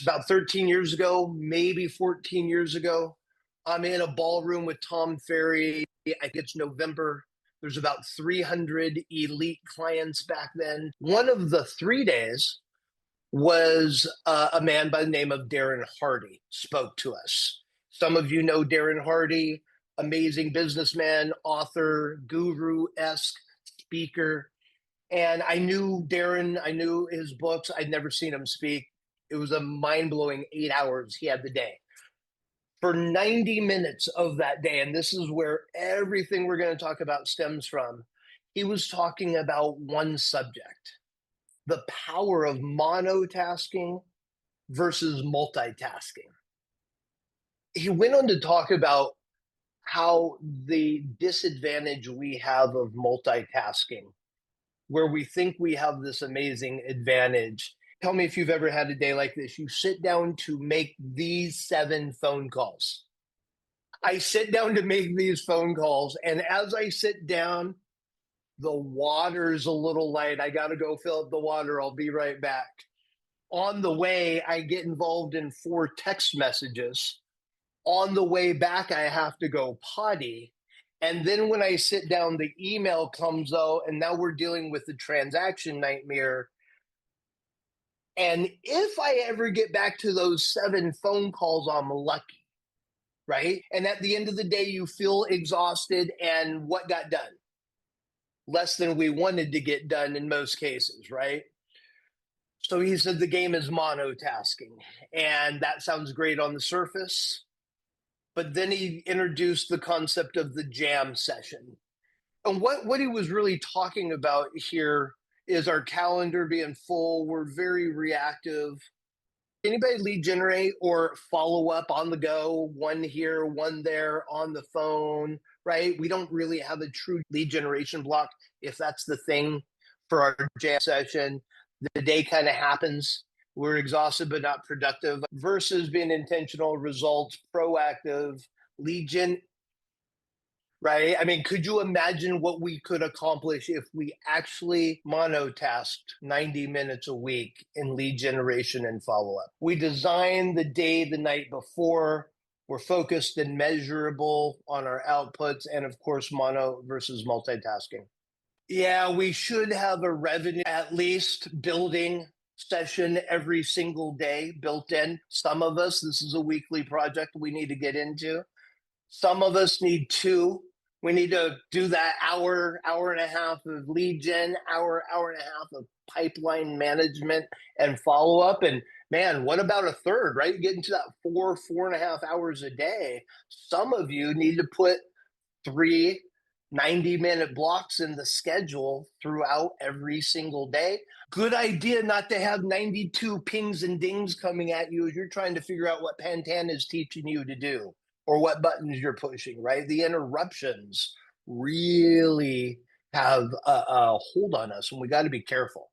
About 13 years ago, maybe 14 years ago. I'm in a ballroom with Tom Ferry. I think it's November. There's about 300 elite clients back then. One of the 3 days was a man by the name of Darren Hardy spoke to us. Some of you know Darren Hardy, amazing businessman, author, guru-esque speaker. And I knew Darren, I knew his books. I'd never seen him speak. It was a mind-blowing 8 hours he had the day. For 90 minutes of that day, and this is where everything we're going to talk about stems from, he was talking about one subject, the power of monotasking versus multitasking. He went on to talk about how the disadvantage we have of multitasking, where we think we have this amazing advantage. Tell me if you've ever had a day like this. You sit down to make these 7 phone calls. I sit down to make these phone calls, and as I sit down, the water's a little light. I got to go fill up the water. I'll be right back. On the way, I get involved in 4 text messages. On the way back, I have to go potty. And then when I sit down, the email comes out, and now we're dealing with the transaction nightmare. And if I ever get back to those 7 phone calls, I'm lucky, right? And at the end of the day, you feel exhausted. And what got done? Less than we wanted to get done in most cases, right? So he said the game is monotasking. And that sounds great on the surface. But then he introduced the concept of the jam session. And what he was really talking about here is our calendar being full. We're very reactive. Anybody lead generate or follow up on the go, one here, one there, on the phone, right? We don't really have a true lead generation block, if that's the thing for our jam session. The day kind of happens. We're exhausted but not productive versus being intentional, results, proactive, lead gen, right? I mean, could you imagine what we could accomplish if we actually monotasked 90 minutes a week in lead generation and follow-up? We design the day the night before. We're focused and measurable on our outputs, and of course, mono versus multitasking. Yeah, we should have a revenue, at least building session every single day built in. Some of us, this is a weekly project we need to get into. Some of us need 2. We need to do that hour, hour and a half of lead gen, hour and a half of pipeline management and follow up. And man, what about a third, right? Getting to that 4.5 hours a day. Some of you need to put 3 90-minute blocks in the schedule throughout every single day. Good idea not to have 92 pings and dings coming at you as you're trying to figure out what Pantan is teaching you to do or what buttons you're pushing, right? The interruptions really have a hold on us, and we got to be careful.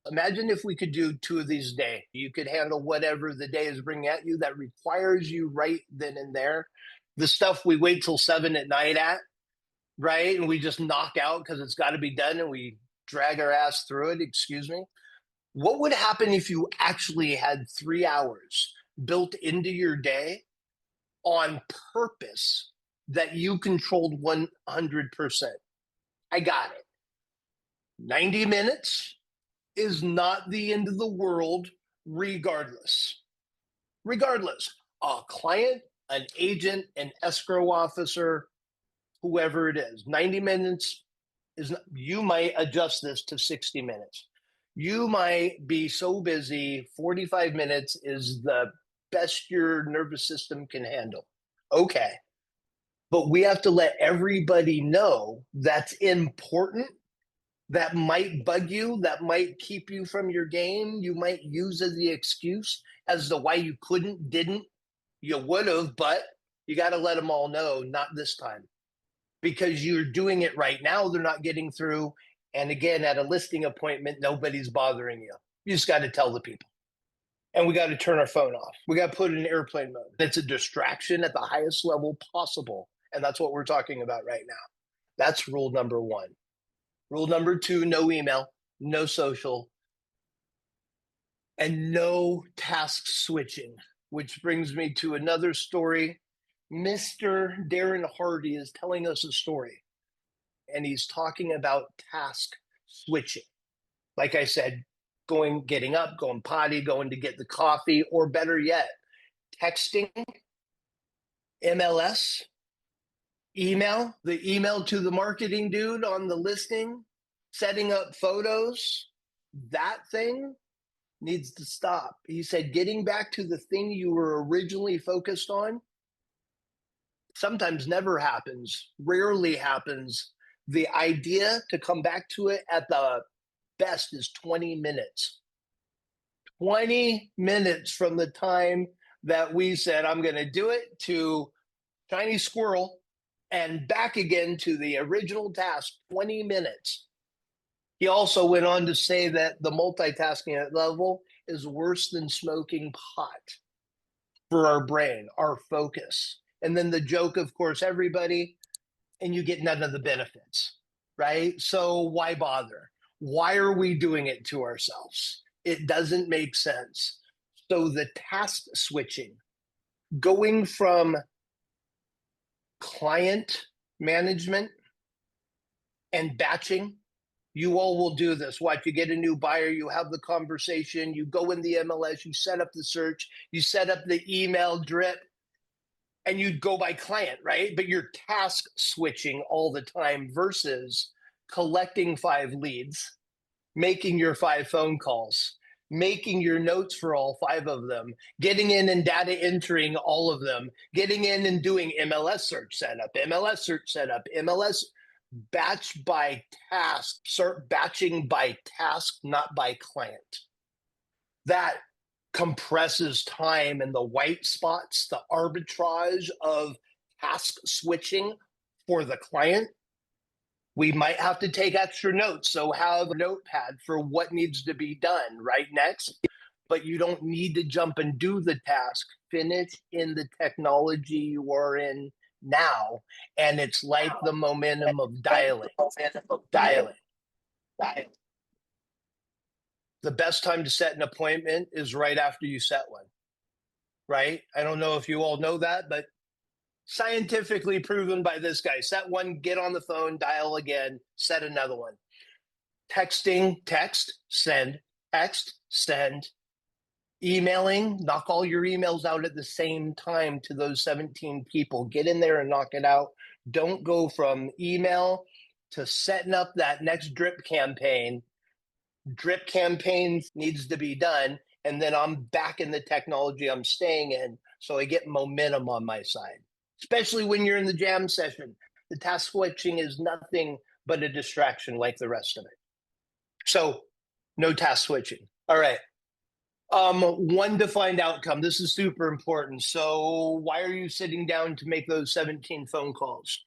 Imagine if we could do 2 of these a day. You could handle whatever the day is bringing at you that requires you right then and there. The stuff we wait till 7 at night at, right? And we just knock out because it's got to be done and we drag our ass through it. Excuse me. What would happen if you actually had 3 hours built into your day on purpose that you controlled 100%? I got it. 90 minutes is not the end of the world, regardless. Regardless, a client, an agent, an escrow officer, whoever it is, 90 minutes is not, you might adjust this to 60 minutes. You might be so busy, 45 minutes is the best your nervous system can handle. Okay. But we have to let everybody know that's important. That might bug you, that might keep you from your game. You might use as the excuse as to why you couldn't, didn't. You would have, but you got to let them all know, not this time. Because you're doing it right now, they're not getting through. And again, at a listing appointment, nobody's bothering you. You just got to tell the people. And we got to turn our phone off. We got to put it in airplane mode. It's a distraction at the highest level possible. And that's what we're talking about right now. That's rule number 1. Rule number 2, no email, no social. and no task switching, which brings me to another story. Mr. Darren Hardy is telling us a story, and he's talking about task switching. Like I said, getting up, going potty, going to get the coffee, or better yet, texting, MLS, the email to the marketing dude on the listing, setting up photos. That thing needs to stop. He said, getting back to the thing you were originally focused on sometimes never happens, rarely happens. The idea to come back to it at the best is 20 minutes. 20 minutes from the time that we said, I'm going to do it, to shiny squirrel and back again to the original task, 20 minutes. He also went on to say that the multitasking at level is worse than smoking pot for our brain, our focus. And then the joke, of course, everybody, and you get none of the benefits, right? So why bother? Why are we doing it to ourselves? It doesn't make sense. So the task switching, going from client management and batching. You all will do this. What? You get a new buyer, you have the conversation, you go in the MLS, you set up the search, you set up the email drip, and you go by client, right? But you're task switching all the time versus collecting 5 leads, making your 5 phone calls, making your notes for all 5 of them, getting in and data entering all of them, getting in and doing MLS search setup, MLS batch by task, start batching by task, not by client. That compresses time and the white spots, the arbitrage of task switching for the client. We might have to take extra notes, so have a notepad for what needs to be done right next. But you don't need to jump and do the task. Finish in the technology you are in now. And it's like the momentum of dialing. The best time to set an appointment is right after you set one, right? I don't know if you all know that, but scientifically proven by this guy. Set one, get on the phone, dial again, set another one. Texting, text, send, text, send. Emailing, knock all your emails out at the same time to those 17 people. Get in there and knock it out. Don't go from email to setting up that next drip campaign. Drip campaign needs to be done. And then I'm back in the technology I'm staying in. So I get momentum on my side, especially when you're in the jam session. The task switching is nothing but a distraction like the rest of it. So no task switching. All right. One defined outcome. This is super important. So why are you sitting down to make those 17 phone calls?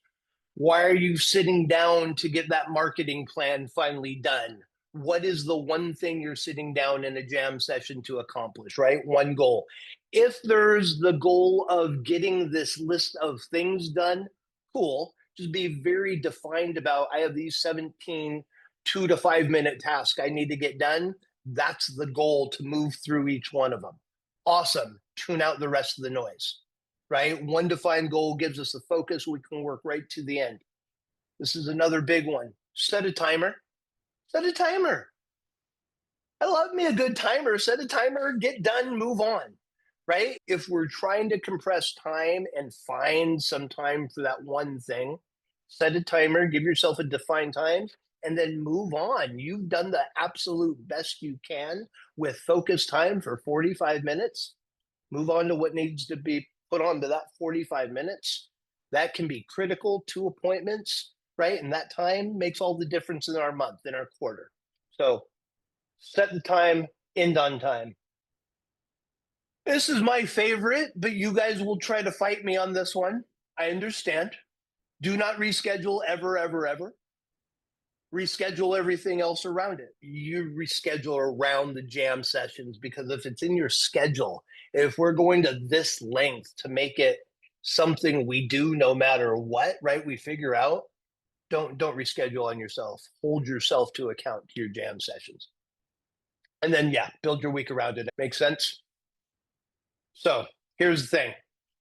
Why are you sitting down to get that marketing plan finally done? What is the one thing you're sitting down in a jam session to accomplish, right? One goal. If there's the goal of getting this list of things done, cool. Just be very defined about, I have these 17 2 to 5 minute tasks I need to get done. That's the goal, to move through each one of them. Awesome. Tune out the rest of the noise, right? One defined goal gives us the focus. We can work right to the end. This is another big one. Set a timer. Set a timer. I love me a good timer. Set a timer, get done, move on, right? If we're trying to compress time and find some time for that one thing, set a timer, give yourself a defined time, and then move on. You've done the absolute best you can with focused time for 45 minutes. Move on to what needs to be put onto that 45 minutes. That can be critical to appointments, right? And that time makes all the difference in our month, in our quarter. So set the time, end on time. This is my favorite, but you guys will try to fight me on this one. I understand. Do not reschedule ever, ever, ever. Reschedule everything else around it. You reschedule around the jam sessions, because if it's in your schedule, if we're going to this length to make it something we do no matter what, right? We figure out, don't reschedule on yourself. Hold yourself to account to your jam sessions. And then, yeah, build your week around it. Make sense? So here's the thing.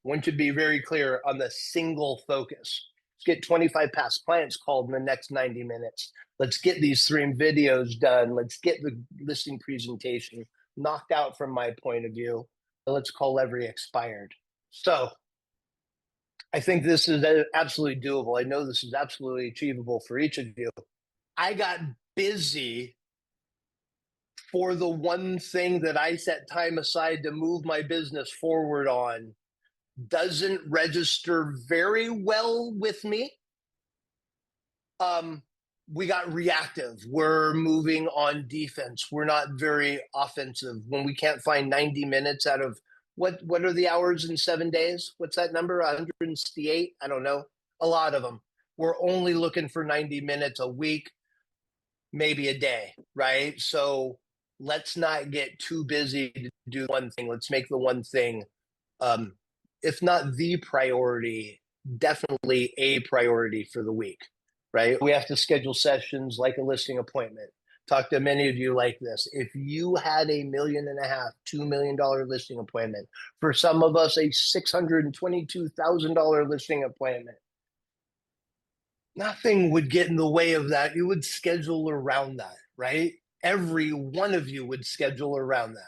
One should be very clear on the single focus. Let's get 25 past clients called in the next 90 minutes. Let's get these 3 videos done. Let's get the listing presentation knocked out from my point of view. Let's call every expired. So I think this is absolutely doable. I know this is absolutely achievable for each of you. I got busy for the one thing that I set time aside to move my business forward on doesn't register very well with me. We got reactive. We're moving on defense. We're not very offensive. When we can't find 90 minutes out of what are the hours in 7 days? What's that number? 168? I don't know. A lot of them. We're only looking for 90 minutes a week, maybe a day, right? So let's not get too busy to do one thing. Let's make the one thing, if not the priority, definitely a priority for the week, right? We have to schedule sessions like a listing appointment. Talk to many of you like this. If you had $1.5 million, $2 million listing appointment, for some of us, a $622,000 listing appointment, nothing would get in the way of that. You would schedule around that, right? Every one of you would schedule around that.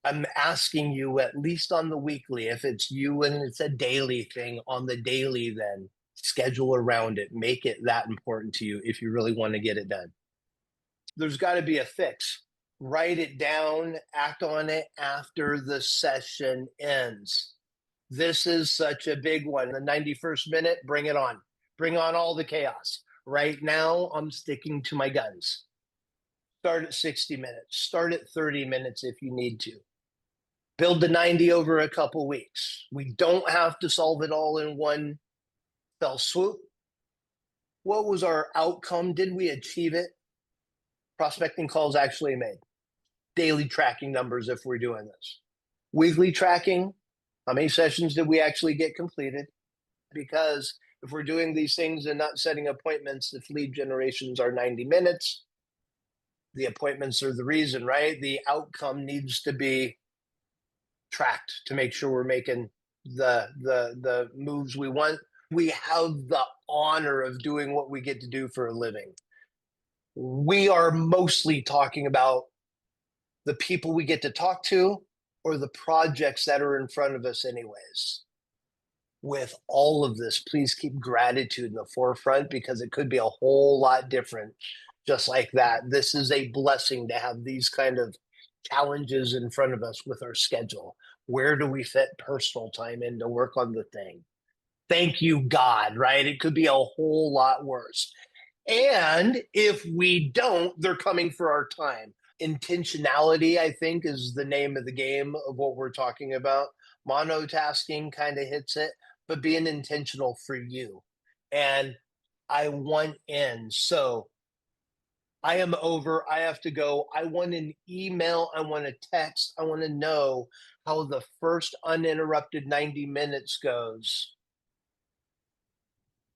I'm asking you, at least on the weekly, if it's you and it's a daily thing, on the daily, then schedule around it. Make it that important to you if you really want to get it done. There's got to be a fix. Write it down, act on it after the session ends. This is such a big one. The 91st minute, bring it on. Bring on all the chaos. Right now, I'm sticking to my guns. Start at 60 minutes. Start at 30 minutes if you need to. Build the 90 over a couple weeks. We don't have to solve it all in one fell swoop. What was our outcome? Did we achieve it? Prospecting calls actually made. Daily tracking numbers if we're doing this. Weekly tracking. How many sessions did we actually get completed? Because if we're doing these things and not setting appointments, if lead generations are 90 minutes, the appointments are the reason, right? The outcome needs to be tracked to make sure we're making the moves we want. We have the honor of doing what we get to do for a living. We are mostly talking about the people we get to talk to or the projects that are in front of us anyways. With all of this, please keep gratitude in the forefront because it could be a whole lot different just like that. This is a blessing to have these kind of challenges in front of us with our schedule. Where do we fit personal time in to work on the thing? Thank you, God, right? It could be a whole lot worse. And if we don't, they're coming for our time. Intentionality, I think, is the name of the game of what we're talking about. Monotasking kind of hits it, but being intentional for you. And I want in. So I am over. I have to go. I want an email. I want a text. I want to know how the first uninterrupted 90 minutes goes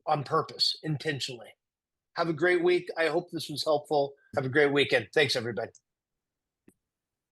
on purpose, intentionally. Have a great week. I hope this was helpful. Have a great weekend. Thanks, everybody.